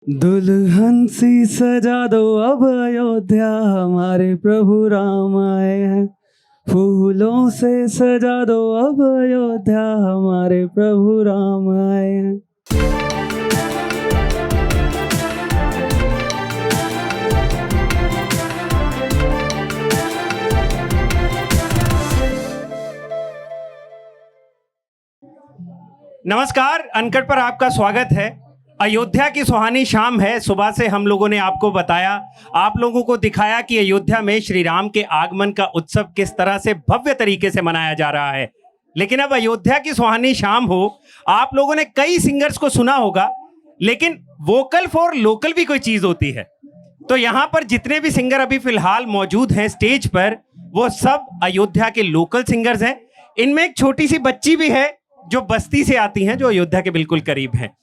दुल्हन सी सजा दो अब अयोध्या, हमारे प्रभु राम आए हैं। फूलों से सजा दो अब अयोध्या, हमारे प्रभु राम आए हैं। नमस्कार, अनकट पर आपका स्वागत है। अयोध्या की सुहानी शाम है। सुबह से हम लोगों ने आपको बताया, आप लोगों को दिखाया कि अयोध्या में श्री राम के आगमन का उत्सव किस तरह से भव्य तरीके से मनाया जा रहा है। लेकिन अब अयोध्या की सुहानी शाम हो, आप लोगों ने कई सिंगर्स को सुना होगा, लेकिन वोकल फॉर लोकल भी कोई चीज होती है। तो यहाँ पर जितने भी सिंगर अभी फिलहाल मौजूद हैं स्टेज पर, वो सब अयोध्या के लोकल सिंगर्स हैं। इनमें एक छोटी सी बच्ची भी है जो बस्ती से आती हैं, जो अयोध्या के बिल्कुल करीब हैं।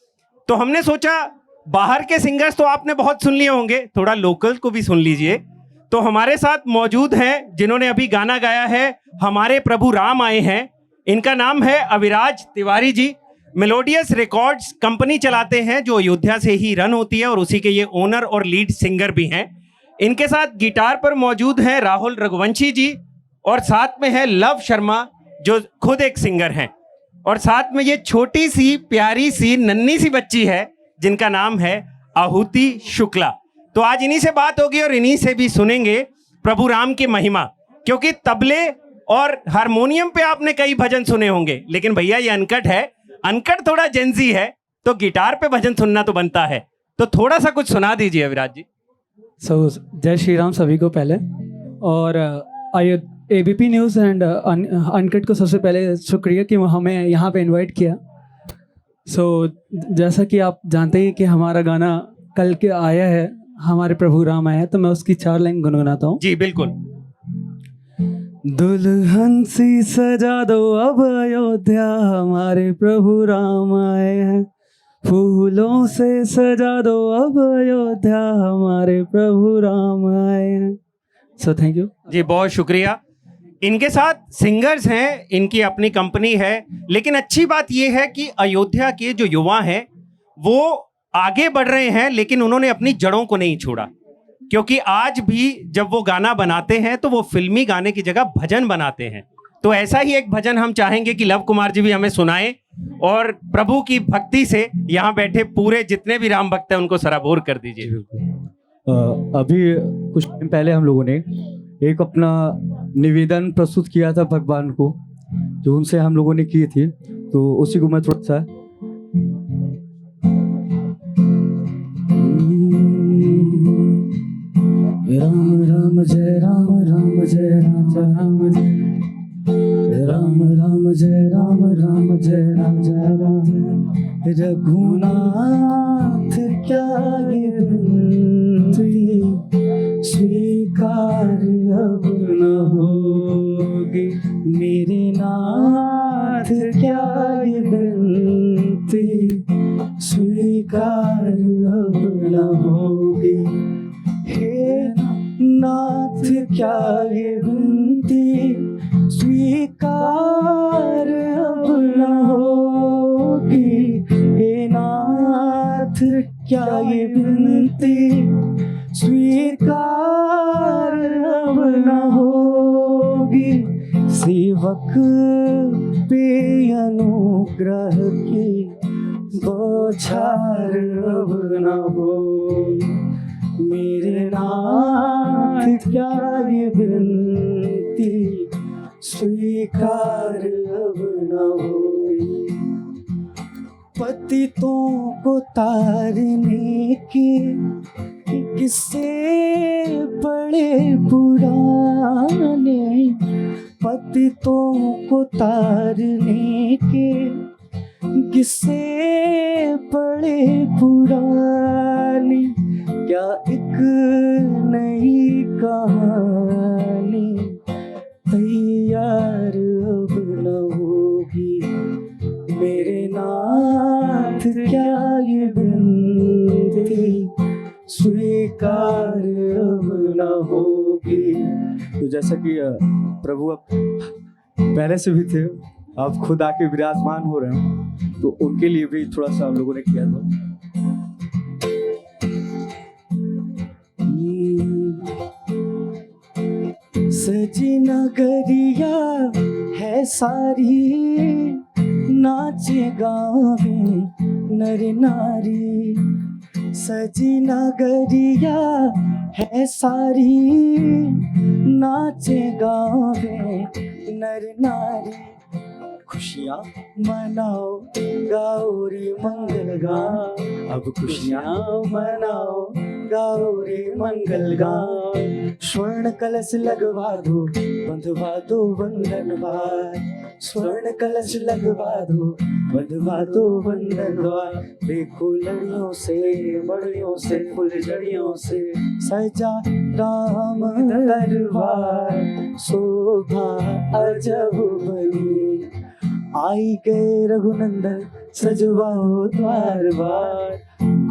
तो हमने सोचा बाहर के सिंगर्स तो आपने बहुत सुन लिए होंगे, थोड़ा लोकल को भी सुन लीजिए। तो हमारे साथ मौजूद हैं जिन्होंने अभी गाना गाया है हमारे प्रभु राम आए हैं। इनका नाम है Aviraj Tiwari ji. Melodious records company चलाते हैं जो अयोध्या से ही रन होती है, और उसी के ये ओनर और लीड सिंगर भी हैं। इनके साथ गिटार पर मौजूद हैं राहुल रघुवंशी जी, और साथ में है लव शर्मा जो खुद एक सिंगर हैं, और साथ में ये छोटी सी प्यारी सी नन्ही सी बच्ची है जिनका नाम है आहुति शुक्ला। तो आज इन्हीं से बात होगी और इन्हीं से भी सुनेंगे प्रभु राम की महिमा, क्योंकि तबले और हारमोनियम पे आपने कई भजन सुने होंगे, लेकिन भैया ये अनकट है, अनकट थोड़ा जेंजी है, तो गिटार पे भजन सुनना तो बनता है। तो थोड़ा सा कुछ सुना दीजिए अविराज जी। जय श्री राम सभी को पहले, और एबीपी न्यूज़ एंड अनकट को सबसे पहले शुक्रिया कि हमें यहाँ पे इनवाइट किया। जैसा कि आप जानते हैं कि हमारा गाना कल के आया है, हमारे प्रभु राम आए हैं, तो मैं उसकी 4 लाइन गुनगुनाता हूँ। जी बिल्कुल। दुल्हन सी सजा दो अब अयोध्या, हमारे प्रभु राम आए हैं। फूलों से सजा दो अब अयोध्या, हमारे प्रभु राम आए हैं। थैंक यू जी, बहुत शुक्रिया। इनके साथ सिंगर्स हैं, इनकी अपनी कंपनी है, लेकिन अच्छी बात यह है कि अयोध्या के जो युवा हैं वो आगे बढ़ रहे हैं, लेकिन उन्होंने अपनी जड़ों को नहीं छोड़ा। क्योंकि आज भी जब वो गाना बनाते हैं तो वो फिल्मी गाने की जगह भजन बनाते हैं। तो ऐसा ही एक भजन हम चाहेंगे कि लव कुमार जी भी हमें सुनाएं, और प्रभु की भक्ति से यहाँ बैठे पूरे जितने भी राम भक्त हैं उनको सराबोर कर दीजिए। अभी कुछ टाइम पहले हम लोगों ने एक अपना निवेदन प्रस्तुत किया था भगवान को, जो उनसे हम लोगों ने की थी, तो उसी को मैं थोड़ा सा राम राम जय राम, राम जय राम, राम जय राम, राम जय राम, राम जय राम, जय राम। रघुनाथ क्या ये विनती स्वीकार अब न होगी, मेरे नाथ क्या ये विनती स्वीकार अब न होगी। हे नाथ क्या ये विनती स्वीकार अब न होगी, हे नाथ क्या ये विनती स्वीकार अब न होगी। सेवक पे अनुग्रह की बौछार अब न होगी, मेरे नाथ क्या ये विनती स्वीकार अब न होगी। पतितों को तारने के किस्से बड़े पुराने, पतितों को तारने के किस्से बड़े पुराने, क्या एक नई कहानी तैयार अब न होगी, मेरे नाथ क्या ये विनती स्वीकार अब न होगी। तो जैसा कि प्रभु अब पहले से भी थे, आप खुद आके विराजमान हो रहे हैं, तो उनके लिए भी थोड़ा सा हम लोगों ने किया था। सारी, नाचे गावे नर नारी, सजी नगरिया है सारी, नाचे गावे नर नारी। खुशियाँ मनाओ गाओ रे मंगल गान, अब खुशियाँ मनाओ गाओ रे मंगल गान। स्वर्ण कलश लगवा दो, बंधवा दो बंधन भार, स्वर्ण कलश लगवा दो, बंधवा दो बंधन भार। देखो लड़ियों से मड़ियों से फुलझड़ियों से सजा राम दरबार, शोभा अजब बनी, आई गए रघुनंदन सजवाओ द्वार द्वार,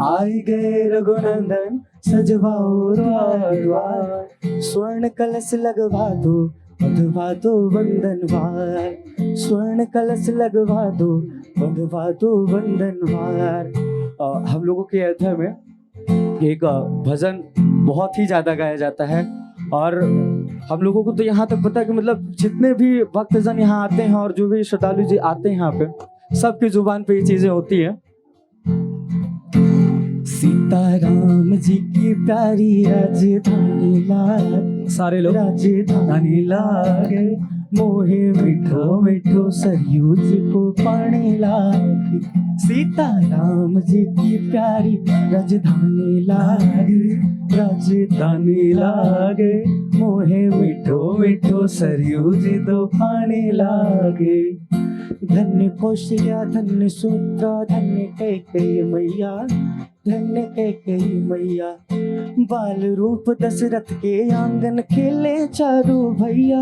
आई गए रघुनंदन सजवाओ द्वार द्वार। स्वर्ण कलश लगवा दो, बंधवा दो बंधन भार, स्वर्ण कलश लगवा दो, बंधवा दो बंधन भार। हम लोगों के अयोध्या में एक भजन बहुत ही ज्यादा गाया जाता है, और हम लोगों को तो यहाँ तक पता है कि मतलब जितने भी भक्तजन यहाँ आते हैं और जो भी श्रद्धालु जी आते हैं यहाँ पे, सबकी जुबान पे ये चीजें होती है। सीताराम जी की प्यारी राजधानी लागे, सारे लोग राजधानी लागे, मोहे मिठो मिठो सरयू जी को पानी लागे। सीताराम जी की प्यारी राजधानी लागे, राजधानी लागे, मोहे मिठो मिठो सरयू जी तो पानी लागे। धन्य कौशल्या धन्य सूत्रा धन्य कैकेयी मैया, धन्य कैकेयी मैया। बाल रूप दशरथ के आंगन खेले चारों भैया,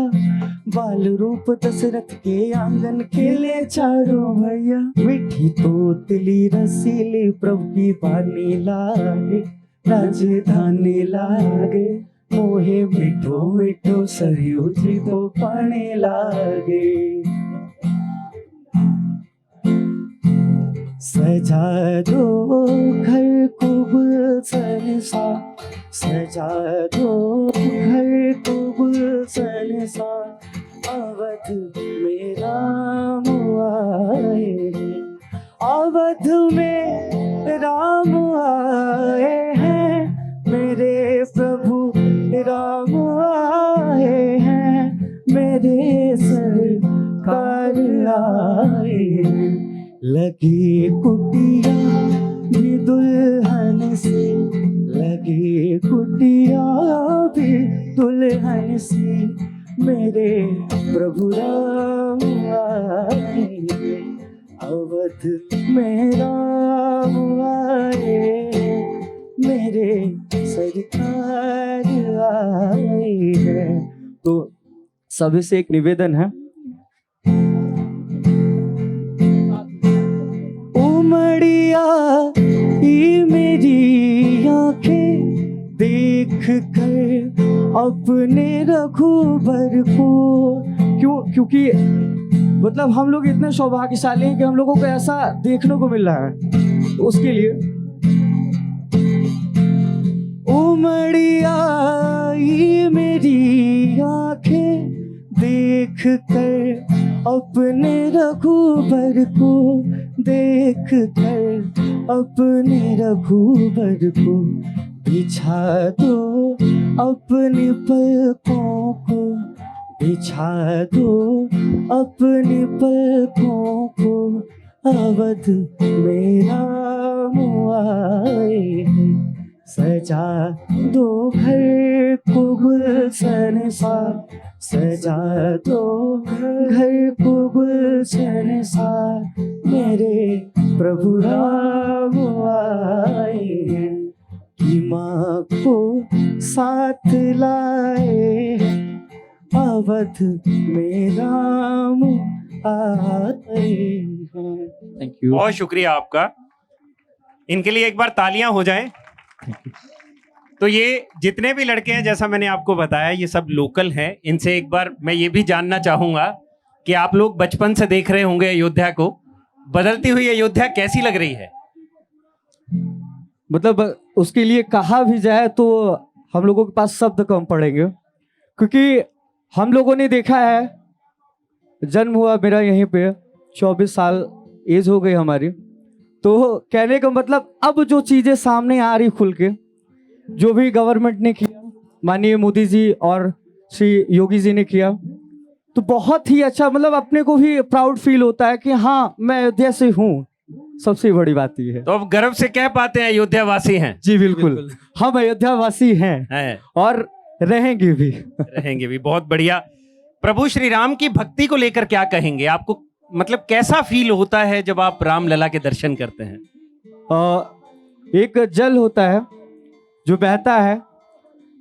बाल रूप दशरथ के आंगन खेले चारों भैया। मीठी तोतली रसीली प्रभु की वाणी लागे, राजधानी लागे, मोहे मिठो मिठो सरयू जी तो पानी लागे। सजा दो घर को गुलशन सा, सजा दो घर को गुलशन सा, अवध में राम आए हैं, अवध में राम आए हैं, मेरे प्रभु राम आए हैं, मेरे सरकार आए हैं। लगी कुटिया भी दुल्हन से, लगी कुटिया भी दुल्हन से, मेरे प्रभु राम आए, अवध में राम आए, मेरे सरकार आए हैं। तो सभी से एक निवेदन है, उमड़िया ये मेरी आंखें देख कर अपने रघुबर को। क्योंकि मतलब हम लोग इतने सौभाग्यशाली हैं कि हम लोगों को ऐसा देखने को मिल रहा है, उसके लिए उमड़िया ये मेरी आंखें देख कर अपने रघुबर को, देख कर अपने रघुबर को, बिछा दो अपने पलकों को, बिछा दो अपने पलकों को, अवध में राम आए हैं। सजा दो घर को गुलशन सा, सजा दो घर को गुलशन सा, मेरे प्रभु राम आए हैं, कि माँ को साथ लाए, अवध में राम आए हैं। थैंक यू, बहुत शुक्रिया आपका। इनके लिए एक बार तालियां हो जाएं। तो ये जितने भी लड़के हैं, जैसा मैंने आपको बताया, ये सब लोकल हैं। इनसे एक बार मैं ये भी जानना चाहूंगा कि आप लोग बचपन से देख रहे होंगे अयोध्या को, बदलती हुई अयोध्या कैसी लग रही है? मतलब उसके लिए कहा भी जाए तो हम लोगों के पास शब्द कम पड़ेंगे, क्योंकि हम लोगों ने देखा है जन्म हुआ मेरा यहीं पे, 24 साल एज हो गई हमारी। तो कहने का मतलब अब जो चीज़ें सामने आ रही खुल के, जो भी गवर्नमेंट ने किया, माननीय मोदी जी और श्री योगी जी ने किया, तो बहुत ही अच्छा, मतलब अपने को भी प्राउड फील होता है कि हाँ मैं अयोध्या से हूँ। सबसे बड़ी बात ये है। तो अब गर्व से कह पाते हैं अयोध्या वासी हैं। जी बिल्कुल, हम अयोध्या वासी हैं और रहेंगे भी। रहेंगे भी। बहुत बढ़िया। प्रभु श्री राम की भक्ति को लेकर क्या कहेंगे? आपको मतलब कैसा फील होता है जब आप रामलला के दर्शन करते हैं? एक जल होता है जो बहता है,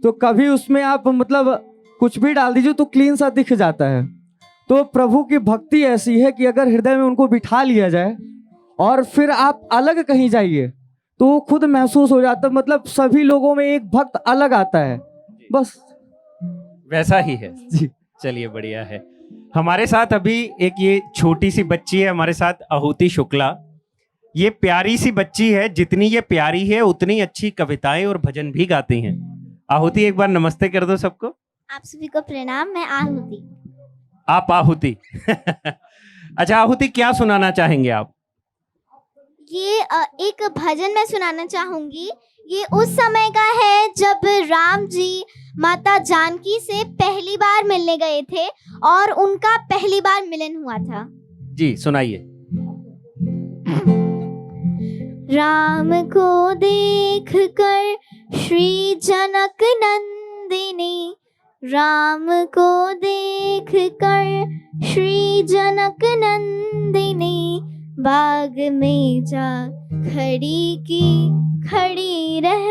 तो कभी उसमें आप मतलब कुछ भी डाल दीजिए तो क्लीन सा दिख जाता है। तो प्रभु की भक्ति ऐसी है कि अगर हृदय में उनको बिठा लिया जाए और फिर आप अलग कहीं जाइए तो वो खुद महसूस हो जाता है। मतलब सभी लोगों में एक भक्त अलग आता है, बस वैसा ही है जी। चलिए बढ़िया है। हमारे साथ अभी एक ये छोटी सी बच्ची है, हमारे साथ आहुति शुक्ला। ये प्यारी सी बच्ची है, जितनी ये प्यारी है उतनी अच्छी कविताएं और भजन भी गाती हैं। आहुति एक बार नमस्ते कर दो सबको। आप सभी को प्रणाम। मैं आहुति। आप आहुति। अच्छा आहुति, क्या सुनाना चाहेंगे आप? ये एक भजन मैं सुनाना चाहूंगी। ये उस समय का है जब राम जी माता जानकी से पहली बार मिलने गए थे और उनका पहली बार मिलन हुआ था। जी सुनाइए। राम को देख कर श्री जनक नंदिनी, राम को देख कर श्री जनक नंदिनी, बाग में जा खड़ी की खड़ी रह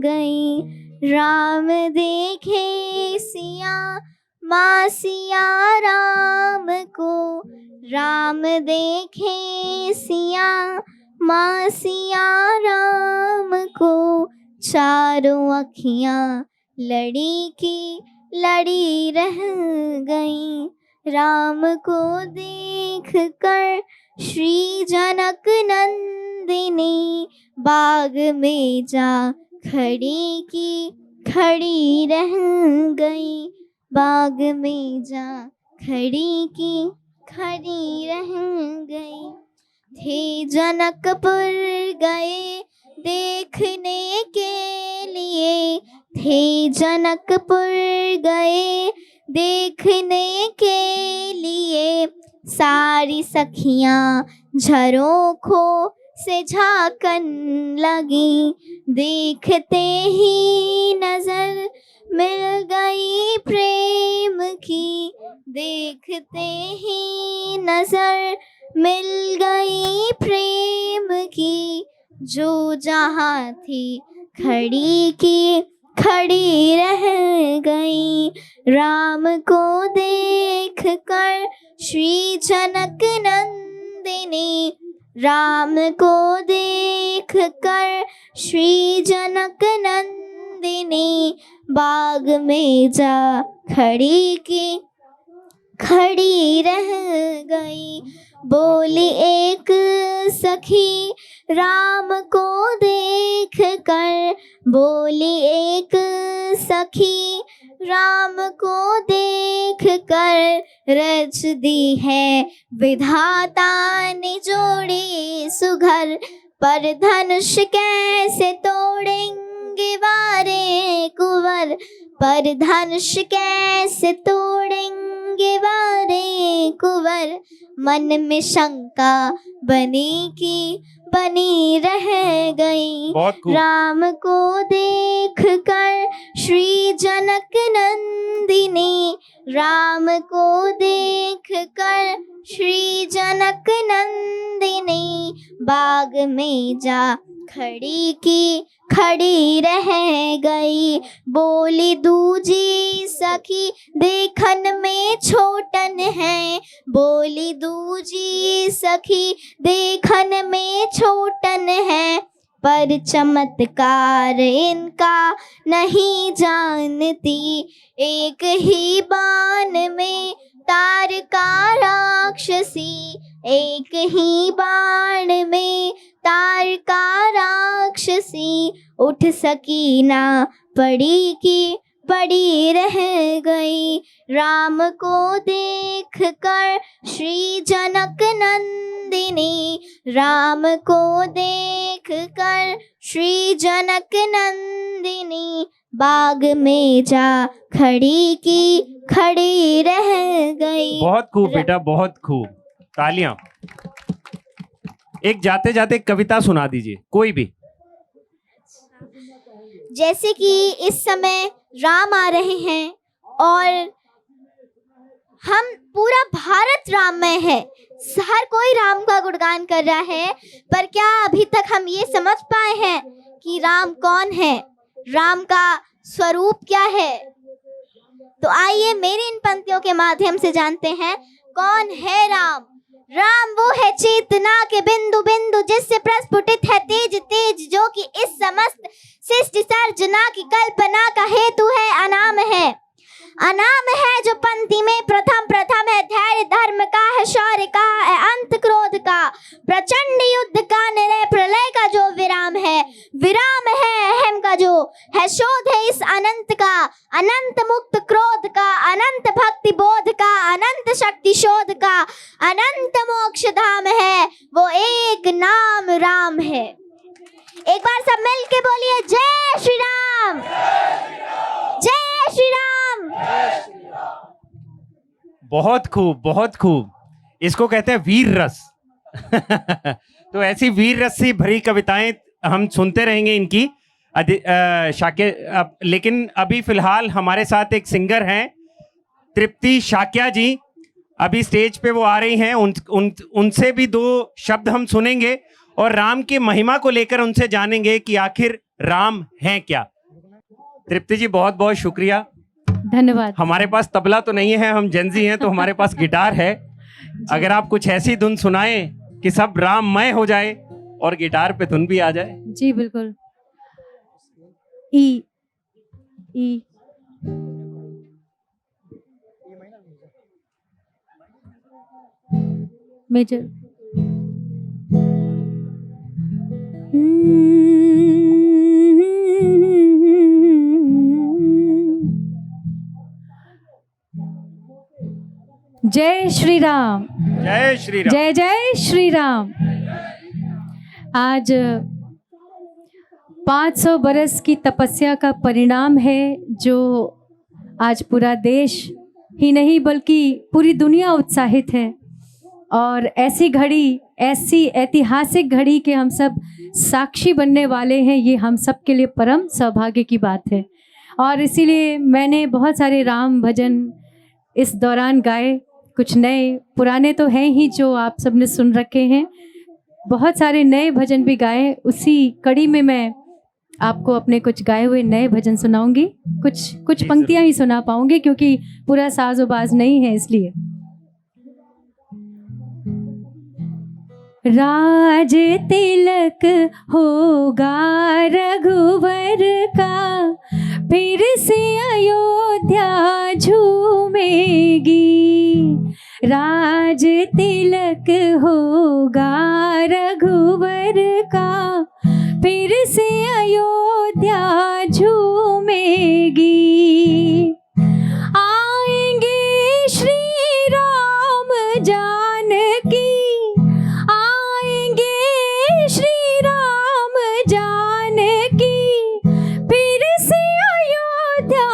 गई। राम देखे सिया माँ सिया राम को, राम देखे सिया माँ सिया राम को, चारों अखियाँ लड़ी की लड़ी रह गई। राम को देख कर श्री जनक नंदिनी, बाग में जा खड़ी की खड़ी रह गई, बाग में जा खड़ी की खड़ी रह गई। थे जनकपुर गए देखने के लिए, थे जनकपुर गए देखने के लिए, सारी सखियां झरोखों से झांकन लगी। देखते ही नजर मिल गई प्रेम की, देखते ही नजर मिल गई प्रेम की, जो जहाँ थी खड़ी की खड़ी रह गई। राम को देख कर श्री जनक नंदिनी, राम को देख कर श्री जनक नंदिनी, बाग में जा खड़ी की खड़ी रह गई। बोली एक सखी राम को देख कर, बोली एक सखी राम को देख कर, रच दी है विधाता ने जोड़ी सुघर, पर धनुष कैसे तोड़ेंगे वारे कुंवर, पर धनुष कैसे तोड़ेंगे वारे कुंवर। मन में शंका बनी की बनी रह गई। राम को देख कर श्री जनक नंदिनी, राम को देख कर श्री जनक नंदिनी, बाग में जा खड़ी की खड़ी रह गई। बोली दूजी सखी देखन में छोटन है, बोली दूजी सखी देखन में छोटन है, पर चमत्कार इनका नहीं जानती। एक ही बाण में तारका राक्षसी, एक ही बाण में तारका राक्षसी, उठ सकी ना पड़ी की पड़ी रह गई। राम को देख कर श्री जनक नंदिनी, राम को देख कर श्री जनक नंदिनी, बाग में जा खड़ी की खड़ी रह गई। बहुत खूब बेटा, बहुत खूब, तालियां। एक जाते जाते कविता सुना दीजिए कोई भी। जैसे कि इस समय राम आ रहे हैं और हम पूरा भारत राममय है, हर कोई राम का गुणगान कर रहा है, पर क्या अभी तक हम ये समझ पाए हैं कि राम कौन है, राम का स्वरूप क्या है? तो आइए मेरी इन पंक्तियों के माध्यम से जानते हैं कौन है राम। राम वो है चेतना के बिंदु बिंदु, जिससे प्रस्फुटित है तेज तेज, जो कि इस समस्त सृष्टि सर्जना की कल्पना का हेतु है। अनाम है, अनाम है जो पंक्ति में प्रथम प्रथम है, धैर्य धर्म का है, शौर्य का है, अंत क्रोध का, प्रचंड युद्ध का, निरय प्रलय का जो विराम है, विराम है अहम का जो है शोध है इस अनंत का, अनंत मुक्त क्रोध का, अनंत भक्ति बोध का, अनंत शक्ति शोध का, अनंत मोक्ष धाम है, वो एक नाम राम है। एक बार सब मिल के बोलिए जय श्री राम, जय श्री राम। बहुत खूब, बहुत खूब, इसको कहते हैं वीर रस। तो ऐसी वीर रस से भरी कविताएं हम सुनते रहेंगे इनकी। शाक्य, लेकिन अभी फिलहाल हमारे साथ एक सिंगर हैं तृप्ति शाक्या जी, अभी स्टेज पे वो आ रही हैं। उनसे भी दो शब्द हम सुनेंगे और राम की महिमा को लेकर उनसे जानेंगे कि आखिर राम हैं क्या। तृप्ति जी बहुत बहुत शुक्रिया, धन्यवाद। हमारे पास तबला तो नहीं है, हम जेंजी हैं, तो हमारे पास गिटार है। अगर आप कुछ ऐसी धुन सुनाएं कि सब राममय हो जाए और गिटार पे धुन भी आ जाए। जी बिल्कुल। ई ई मेजर। जय श्री राम, जय श्री राम, जय जय श्री राम। आज 500 बरस की तपस्या का परिणाम है, जो आज पूरा देश ही नहीं बल्कि पूरी दुनिया उत्साहित है। और ऐसी घड़ी, ऐसी ऐतिहासिक घड़ी के हम सब साक्षी बनने वाले हैं, ये हम सब के लिए परम सौभाग्य की बात है। और इसीलिए मैंने बहुत सारे राम भजन इस दौरान गाए, कुछ नए, पुराने तो हैं ही जो आप सब ने सुन रखे हैं, बहुत सारे नए भजन भी गाए। उसी कड़ी में मैं आपको अपने कुछ गाए हुए नए भजन सुनाऊंगी। कुछ पंक्तियां ही सुना पाऊंगी क्योंकि पूरा साज बाज नहीं है, इसलिए। राज तिलक होगा रघुवर का, फिर से अयोध्या झूमेगी। राज तिलक होगा रघुवर का, फिर से अयोध्या झूमेगी। आएंगे श्री राम जानकी, आएंगे श्री राम जानकी, फिर से अयोध्या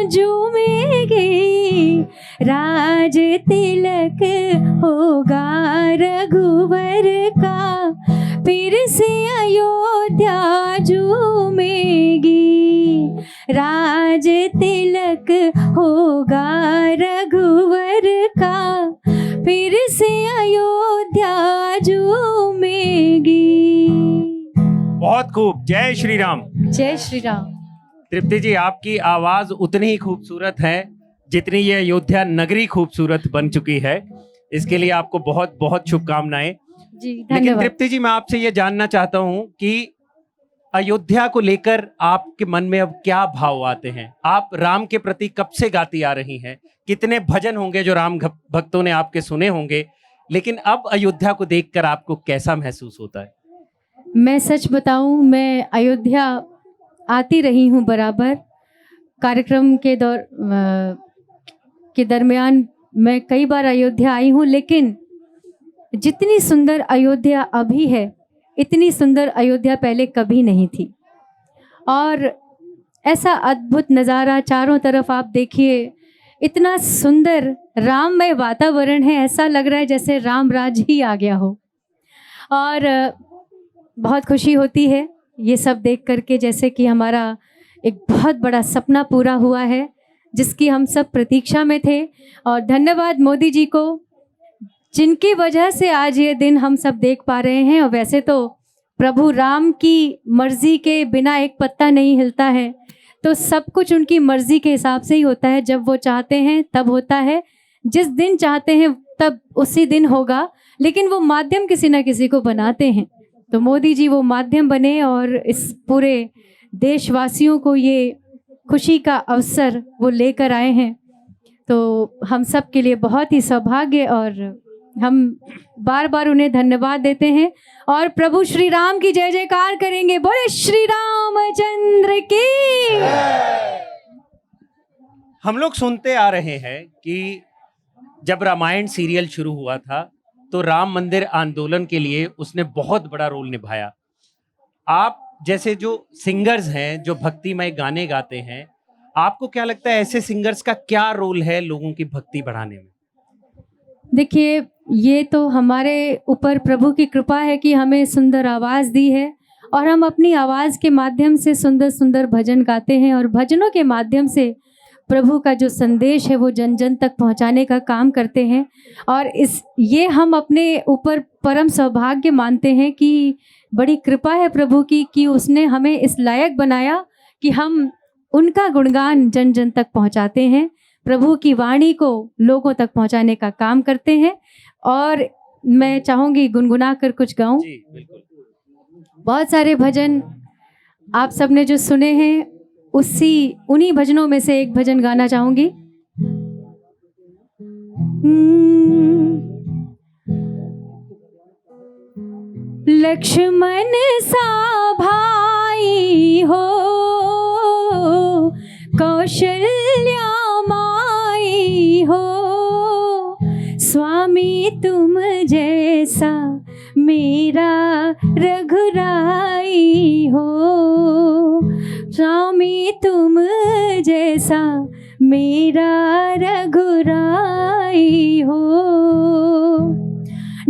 झूमेगी। राज तिलक होगा रघुवर का, फिर से अयोध्या झूमेगी। राज तिलक होगा रघुवर का, फिर से अयोध्या झूमेगी। बहुत खूब, जय श्री राम, जय श्री राम। तृप्ति जी, आपकी आवाज उतनी ही खूबसूरत है जितनी ये अयोध्या नगरी खूबसूरत बन चुकी है। इसके लिए आपको बहुत बहुत शुभकामनाएं। जी लेकिन धन्यवाद। तृप्ति जी, मैं आपसे ये जानना चाहता हूँ कि अयोध्या को लेकर आपके मन में अब क्या भाव आते हैं? आप राम के प्रति कब से गाती आ रही हैं? कितने भजन होंगे जो राम भक्तों ने आपके सुने होंगे, लेकिन अब अयोध्या को देखकर आपको कैसा महसूस होता है? मैं सच बताऊं, मैं अयोध्या आती रही हूं बराबर, कार्यक्रम के दरमियान मैं कई बार अयोध्या आई हूँ, लेकिन जितनी सुंदर अयोध्या अभी है, इतनी सुंदर अयोध्या पहले कभी नहीं थी। और ऐसा अद्भुत नज़ारा चारों तरफ आप देखिए, इतना सुंदर राममय वातावरण है, ऐसा लग रहा है जैसे राम राज ही आ गया हो। और बहुत खुशी होती है ये सब देख करके, जैसे कि हमारा एक बहुत बड़ा सपना पूरा हुआ है जिसकी हम सब प्रतीक्षा में थे। और धन्यवाद मोदी जी को, जिनकी वजह से आज ये दिन हम सब देख पा रहे हैं। और वैसे तो प्रभु राम की मर्जी के बिना एक पत्ता नहीं हिलता है, तो सब कुछ उनकी मर्जी के हिसाब से ही होता है। जब वो चाहते हैं तब होता है, जिस दिन चाहते हैं तब उसी दिन होगा, लेकिन वो माध्यम किसी ना किसी को बनाते हैं। तो मोदी जी वो माध्यम बने और इस पूरे देशवासियों को ये खुशी का अवसर वो लेकर आए हैं। तो हम सब के लिए बहुत ही सौभाग्य, और हम बार बार उन्हें धन्यवाद देते हैं और प्रभु श्री राम की जय जयकार करेंगे। बोले श्री रामचंद्र की। हम लोग सुनते आ रहे हैं कि जब रामायण सीरियल शुरू हुआ था तो राम मंदिर आंदोलन के लिए उसने बहुत बड़ा रोल निभाया। आप जैसे जो सिंगर्स हैं, जो भक्तिमय गाने गाते हैं, आपको क्या लगता है ऐसे सिंगर्स का क्या रोल है लोगों की भक्ति बढ़ाने में? देखिए, ये तो हमारे ऊपर प्रभु की कृपा है कि हमें सुंदर आवाज़ दी है और हम अपनी आवाज़ के माध्यम से सुंदर सुंदर भजन गाते हैं और भजनों के माध्यम से प्रभु का जो संदेश है वो जन जन तक पहुंचाने का काम करते हैं। और ये हम अपने ऊपर परम सौभाग्य मानते हैं कि बड़ी कृपा है प्रभु की कि उसने हमें इस लायक बनाया कि हम उनका गुणगान जन जन तक पहुंचाते हैं, प्रभु की वाणी को लोगों तक पहुंचाने का काम करते हैं। और मैं चाहूँगी गुनगुना कर कुछ गाऊं। जी बिल्कुल। बहुत सारे भजन आप सबने जो सुने हैं, उन्हीं भजनों में से एक भजन गाना चाहूँगी। लक्ष्मण सा भाई हो, कौशल्या माई हो, स्वामी तुम जैसा मेरा रघुराई हो, स्वामी तुम जैसा मेरा रघुराई हो।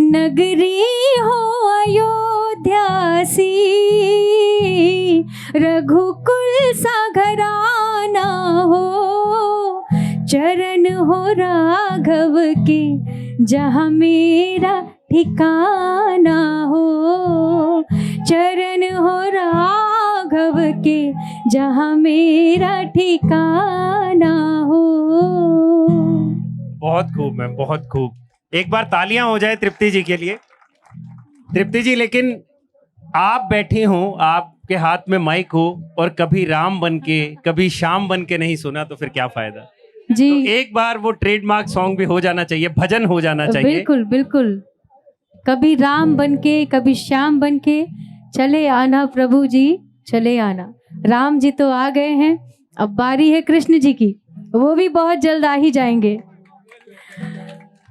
नगरी हो अयोध्या सी, रघुकुल सा घराना हो, चरण हो राघव के जहाँ मेरा ठिकाना हो, चरण हो राघव के जहाँ मेरा ठिकाना हो। बहुत खूब मैम, बहुत खूब। एक बार तालियां हो जाए तृप्ति जी के लिए। तृप्ति जी, लेकिन आप बैठी हो, आपके हाथ में माइक हो और कभी राम बन के कभी श्याम बन के नहीं सुना तो फिर क्या फायदा जी। तो एक बार वो ट्रेडमार्क सॉन्ग भी हो जाना चाहिए, भजन हो जाना चाहिए। बिल्कुल बिल्कुल। कभी राम बन के कभी श्याम बन के चले आना प्रभु जी, चले आना। राम जी तो आ गए हैं, अब बारी है कृष्ण जी की, वो भी बहुत जल्द आ ही जाएंगे।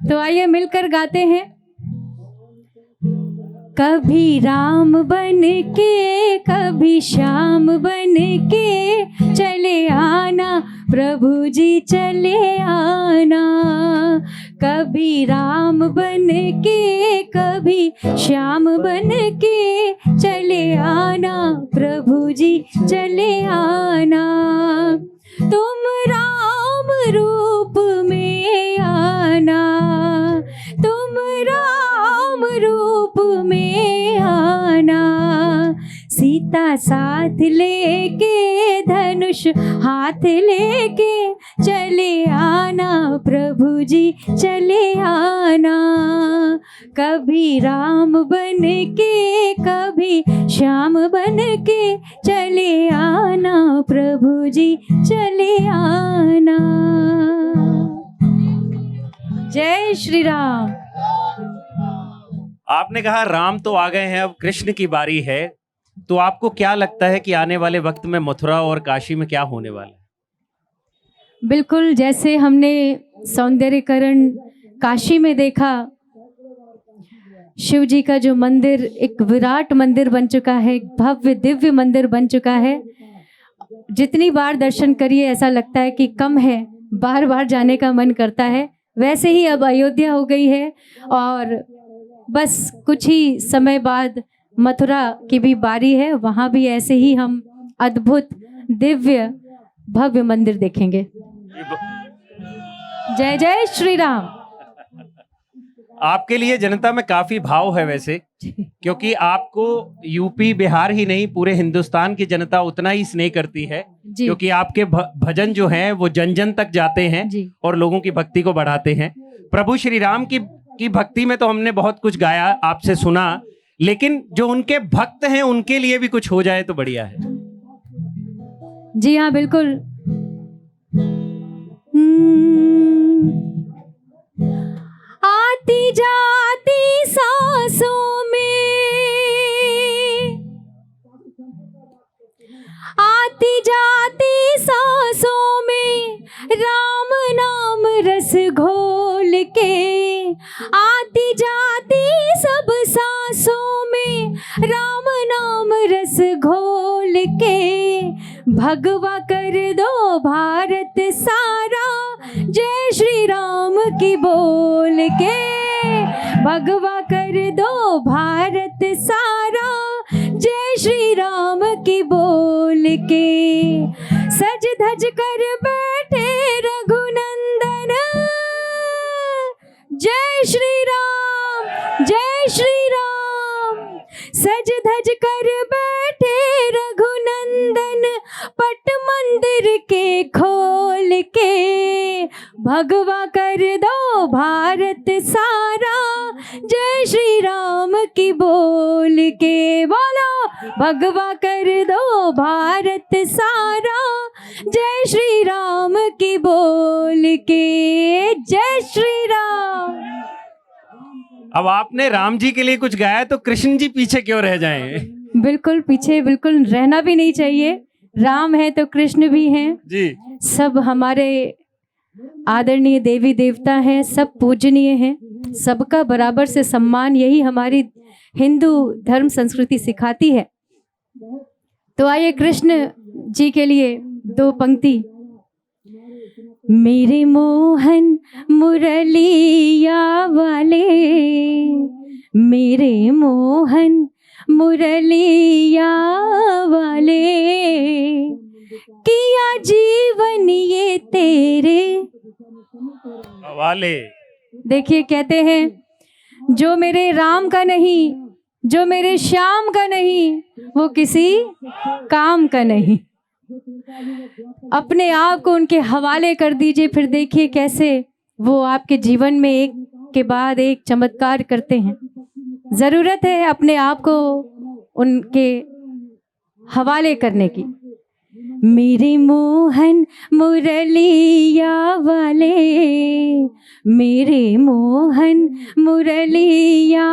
तो आइए मिलकर गाते हैं। कभी राम बन के कभी श्याम बन के चले आना प्रभु जी, चले आना। कभी राम बन के कभी श्याम बन के चले आना प्रभु जी, चले आना। तुम राम रूप में आना, तुम राम रूप में आना। सीता साथ लेके धनुष हाथ लेके चले आना प्रभु जी, चले आना। कभी राम बन के कभी श्याम बन के चले आना प्रभु जी, चले आना। जय श्री राम। आपने कहा राम तो आ गए हैं, अब कृष्ण की बारी है। तो आपको क्या लगता है कि आने वाले वक्त में मथुरा और काशी में क्या होने वाला है? बिल्कुल जैसे हमने सौंदर्यकरण काशी में देखा, शिव जी का जो मंदिर एक विराट मंदिर बन चुका है, एक भव्य दिव्य मंदिर बन चुका है। जितनी बार दर्शन करिए ऐसा लगता है कि कम है, बार बार जाने का मन करता है। वैसे ही अब अयोध्या हो गई है और बस कुछ ही समय बाद मथुरा की भी बारी है, वहाँ भी ऐसे ही हम अद्भुत दिव्य भव्य मंदिर देखेंगे। जय जय श्री राम। आपके लिए जनता में काफी भाव है वैसे, क्योंकि आपको यूपी बिहार ही नहीं पूरे हिंदुस्तान की जनता उतना ही स्नेह करती है, जी। क्योंकि आपके भजन जो हैं वो जन जन तक जाते हैं जी। और लोगों की भक्ति को बढ़ाते हैं। प्रभु श्री राम की भक्ति में तो हमने बहुत कुछ गाया, आपसे सुना, लेकिन जो उनके भक्त हैं उनके लिए भी कुछ हो जाए तो बढ़िया है। जी हाँ, बिल्कुल। आती जाती सांसों में, आती जाती सांसों में राम नाम रस घोल के, आती जाती सब सांसों में राम नाम रस घोल के, भगवा कर दो भारत सारा जय श्री राम की बोल के, भगवा कर दो भारत सारा जय श्री राम की बोल के, सज धज कर बैठे रघुनंदन जय श्री राम जय श्री राम, सज धज कर बैठे रघुनंदन पट मंदिर के खोल के, भगवा कर दो भारत सारा जय श्री राम की बोल के, बोलो भगवा कर दो भारत सारा जय श्री राम की बोल के, जय श्री राम। अब आपने राम जी के लिए कुछ गाया तो कृष्ण जी पीछे क्यों रह जाएं? बिल्कुल पीछे बिल्कुल रहना भी नहीं चाहिए। राम है तो कृष्ण भी हैं जी। सब हमारे आदरणीय देवी देवता हैं, सब पूजनीय हैं, सबका बराबर से सम्मान, यही हमारी हिंदू धर्म संस्कृति सिखाती है। तो आइए कृष्ण जी के लिए दो पंक्ति। मेरे मोहन मुरलिया वाले, मेरे मोहन मुरलिया वाले, किया जीवन ये तेरे वाले। देखिए कहते हैं जो मेरे राम का नहीं, जो मेरे श्याम का नहीं, वो किसी काम का नहीं। अपने आप को उनके हवाले कर दीजिए, फिर देखिए कैसे वो आपके जीवन में एक के बाद एक चमत्कार करते हैं। ज़रूरत है अपने आप को उनके हवाले करने की। मेरे मोहन मुरलिया वाले, मेरे मोहन मुरलिया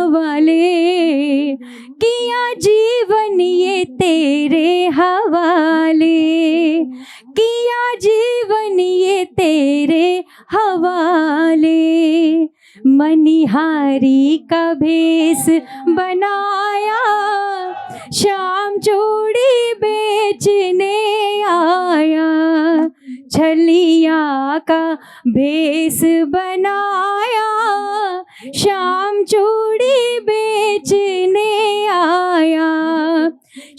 वाले, किया जीवन ये तेरे हवाले, किया जीवन ये तेरे हवाले, मनिहारी का भेष बनाया, शाम चूड़ी बेचने आया, छलिया का भेष बनाया, शाम चूड़ी बेचने आया,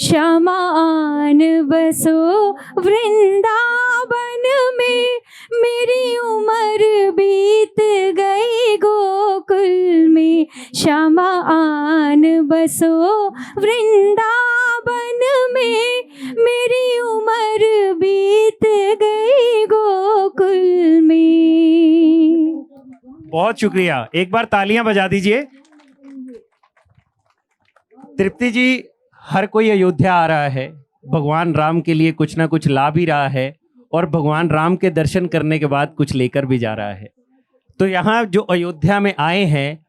श्यामान बसो वृंदावन में, मेरी उम्र बीत गई गोकुल में, श्यामान बसो वृंदावन में, मेरी उम्र बीत गई गोकुल में। बहुत शुक्रिया, एक बार तालियां बजा दीजिए। तृप्ति जी, हर कोई अयोध्या आ रहा है, भगवान राम के लिए कुछ ना कुछ ला भी रहा है और भगवान राम के दर्शन करने के बाद कुछ लेकर भी जा रहा है। तो यहाँ जो अयोध्या में आए हैं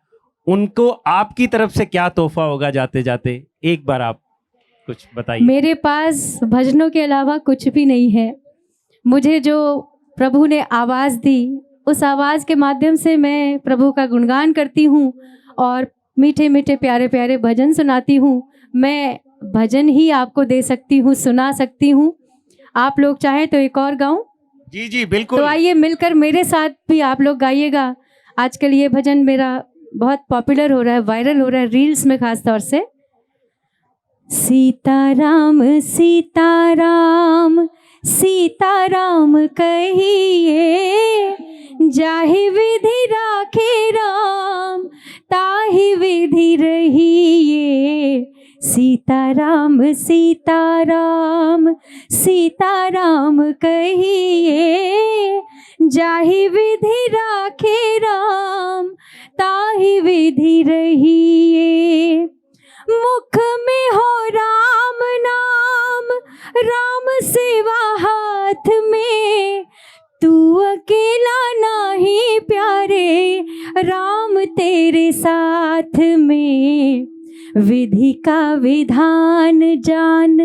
उनको आपकी तरफ से क्या तोहफा होगा जाते जाते, एक बार आप कुछ बताइए। मेरे पास भजनों के अलावा कुछ भी नहीं है। मुझे जो प्रभु ने आवाज़ दी, उस आवाज़ के माध्यम से मैं प्रभु का गुणगान करती हूँ और मीठे मीठे प्यारे प्यारे भजन सुनाती हूँ। मैं भजन ही आपको दे सकती हूँ, सुना सकती हूँ। आप लोग चाहें तो एक और गाऊं? जी जी बिल्कुल। तो आइए मिलकर मेरे साथ भी आप लोग गाइएगा। आजकल ये भजन मेरा बहुत पॉपुलर हो रहा है, वायरल हो रहा है रील्स में खास तौर से। सीताराम सीताराम सीताराम कहिए, जाहि विधि राखे राम ताहि विधि रहिए। सीताराम सीताराम सीताराम कहिए, जाहि विधि राखे राम ताहि विधि रहिए। मुख में हो राम नाम, राम सेवा हाथ में, तू अकेला नाही प्यारे, राम तेरे साथ में। विधि का विधान जान,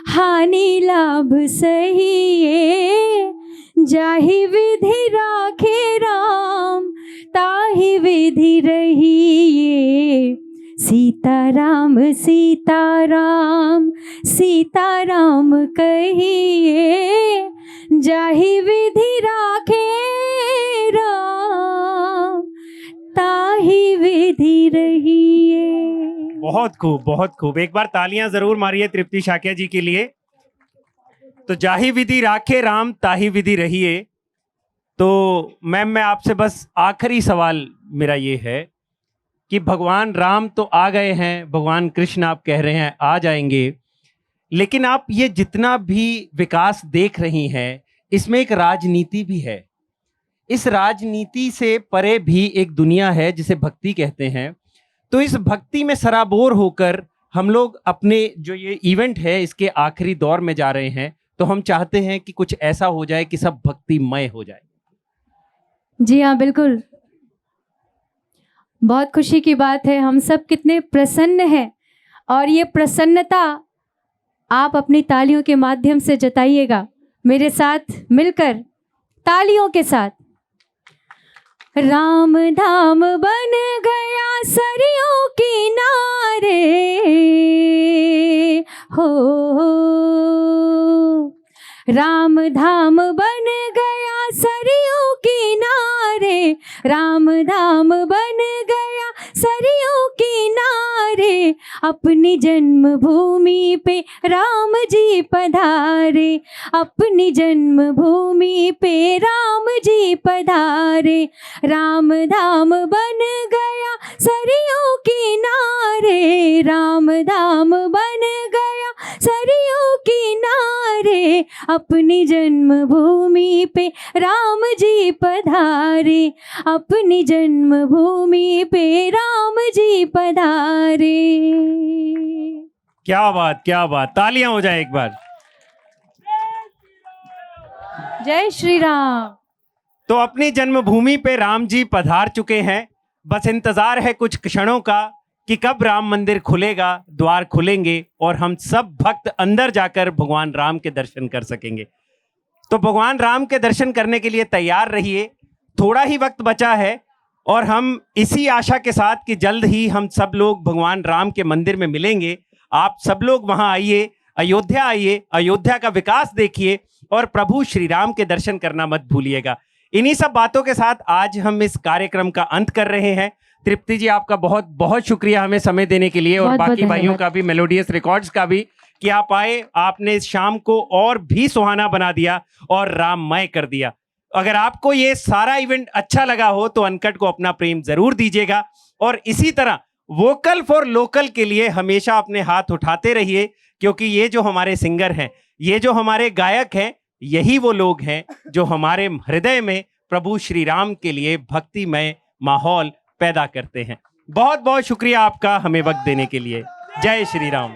हानि लाभ सहिए, जाहि विधि राखे राम ताहि विधि रहिए। सीताराम सीताराम सीताराम कहिए, जाहि विधि राखे राम ताहि विधि रहिए। बहुत खूब, बहुत खूब। एक बार तालियां जरूर मारिए तृप्ति शाक्या जी के लिए। तो जाहि विधि राखे राम ताहि विधि रहिए। तो मैम, मैं आपसे बस आखिरी सवाल मेरा ये है कि भगवान राम तो आ गए हैं, भगवान कृष्ण आप कह रहे हैं आ जाएंगे, लेकिन आप ये जितना भी विकास देख रही हैं, इसमें एक राजनीति भी है। इस राजनीति से परे भी एक दुनिया है जिसे भक्ति कहते हैं। तो इस भक्ति में सराबोर होकर हम लोग अपने जो ये इवेंट है इसके आखिरी दौर में जा रहे हैं। तो हम चाहते हैं कि कुछ ऐसा हो जाए कि सब भक्तिमय हो जाए। जी हाँ, बिल्कुल। बहुत खुशी की बात है, हम सब कितने प्रसन्न हैं और ये प्रसन्नता आप अपनी तालियों के माध्यम से जताइएगा मेरे साथ मिलकर, तालियों के साथ। राम धाम बन गया सरयों किनारे, हो राम धाम बन गया सरयों किनारे, राम धाम बन गया सरयों किनारे। अपनी जन्मभूमि पे राम जी पधारे, अपनी जन्मभूमि पे राम जी पधारे। राम धाम बन गया सरयों किनारे, राम धाम बन गया सरयों किनारे। अपनी जन्मभूमि पे राम जी पधारे, अपनी जन्मभूमि पे राम जी पधारे। क्या बात, क्या बात। तालियां हो जाए एक बार। जय श्री राम। तो अपनी जन्मभूमि पे राम जी पधार चुके हैं। बस इंतजार है कुछ क्षणों का कि कब राम मंदिर खुलेगा, द्वार खुलेंगे और हम सब भक्त अंदर जाकर भगवान राम के दर्शन कर सकेंगे। तो भगवान राम के दर्शन करने के लिए तैयार रहिए, थोड़ा ही वक्त बचा है और हम इसी आशा के साथ कि जल्द ही हम सब लोग भगवान राम के मंदिर में मिलेंगे। आप सब लोग वहां आइए, अयोध्या आइए, अयोध्या का विकास देखिए और प्रभु श्री राम के दर्शन करना मत भूलिएगा। इन्हीं सब बातों के साथ आज हम इस कार्यक्रम का अंत कर रहे हैं। तृप्ति जी, आपका बहुत बहुत शुक्रिया हमें समय देने के लिए, और बाकी भाइयों का भी, मेलोडियस रिकॉर्ड्स का भी, कि आप आए, आपने इस शाम को और भी सुहाना बना दिया और राममय कर दिया। अगर आपको ये सारा इवेंट अच्छा लगा हो तो अनकट को अपना प्रेम जरूर दीजिएगा और इसी तरह वोकल फॉर लोकल के लिए हमेशा अपने हाथ उठाते रहिए, क्योंकि ये जो हमारे सिंगर हैं, ये जो हमारे गायक हैं, यही वो लोग हैं जो हमारे हृदय में प्रभु श्री राम के लिए भक्तिमय माहौल पैदा करते हैं। बहुत बहुत शुक्रिया आपका हमें वक्त देने के लिए। जय श्री राम।